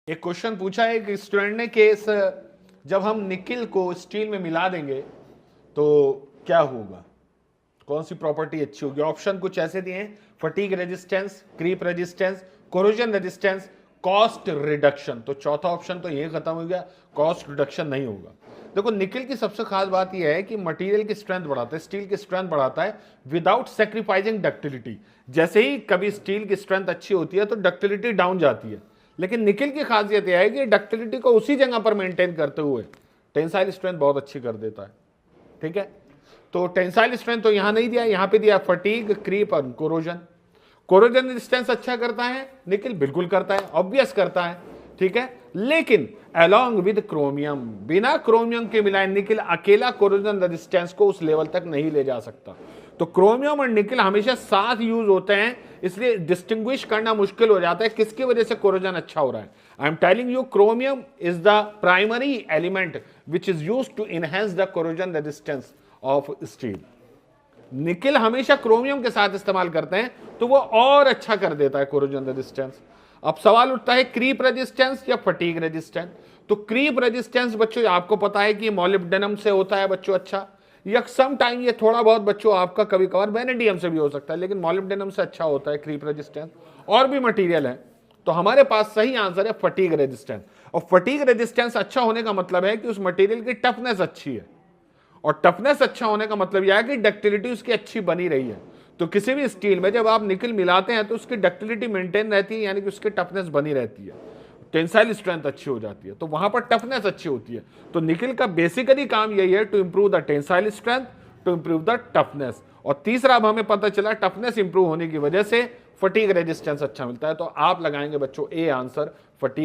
एक क्वेश्चन पूछा है कि स्टूडेंट ने कि जब हम निकिल को स्टील में मिला देंगे तो क्या होगा, कौन सी प्रॉपर्टी अच्छी होगी। ऑप्शन कुछ ऐसे दिए हैं, fatigue resistance, creep resistance, corrosion resistance, cost reduction. तो चौथा ऑप्शन तो ये खत्म हो गया, कॉस्ट रिडक्शन नहीं होगा। देखो निकिल की सबसे खास बात यह है कि मटेरियल की स्ट्रेंथ बढ़ाता है, स्टील की स्ट्रेंथ बढ़ाता है विदाउट सेक्रीफाइसिंग डक्टिलिटी। जैसे ही कभी स्टील की स्ट्रेंथ अच्छी होती है तो डक्टिलिटी डाउन जाती है, लेकिन निकिल की खासियत यह है कि डक्टिलिटी को उसी जगह पर मेंटेन करते हुए टेंसाइल स्ट्रेंथ बहुत अच्छी कर देता है। ठीक है, तो टेंसाइल स्ट्रेंथ तो यहां नहीं दिया, यहां पे दिया फटीग, क्रीप और कोरोजन। कोरोजन रेजिस्टेंस अच्छा करता है निकिल, बिल्कुल करता है, ऑब्वियस करता है। ठीक है, लेकिन अलोंग विद क्रोमियम, बिना क्रोमियम के मिलाए निकिल अकेला कोरोजन रेजिस्टेंस को उस लेवल तक नहीं ले जा सकता। तो क्रोमियम और निकिल हमेशा साथ यूज होते हैं, इसलिए डिस्टिंग्विश करना मुश्किल हो जाता है किसकी वजह से कोरोजन अच्छा हो रहा है। I am telling you chromium is the primary element which is used to enhance the corrosion resistance of steel. Nickel हमेशा क्रोमियम के साथ इस्तेमाल करते हैं तो वो और अच्छा कर देता है कोरोजन रेजिस्टेंस। अब सवाल उठता है क्रीप रेजिस्टेंस या फटीग रेजिस्टेंस। तो क्रीप रेजिस्टेंस बच्चों आपको पता है कि मॉलिब्डेनम से होता है बच्चों अच्छा, या सम टाइम ये थोड़ा बहुत बच्चों आपका कभी कभार वेनेडियम से भी हो सकता है, लेकिन मॉलिब्डेनम से अच्छा होता है क्रीप रेजिस्टेंस। और भी मटेरियल है, तो हमारे पास सही आंसर है फटीग रेजिस्टेंस। और फटीग रेजिस्टेंस अच्छा होने का मतलब है कि उस मटेरियल की टफनेस अच्छी है, और टफनेस अच्छा होने का मतलब यह है कि डक्टिलिटी उसकी अच्छी बनी रही है। तो किसी भी स्टील में जब आप निकिल मिलाते हैं तो उसकी डक्टिलिटी मेंटेन रहती है, यानी कि उसकी टफनेस बनी रहती है, टेंसाइल स्ट्रेंथ अच्छी हो जाती है, तो वहां पर टफनेस अच्छी होती है। तो निकिल का बेसिकली काम यही है, to improve the tensile strength, to improve the toughness. और तीसरा अब हमें पता चला टफनेस इंप्रूव होने की वजह से फटीग रेजिस्टेंस अच्छा मिलता है। तो आप लगाएंगे बच्चों ए आंसर,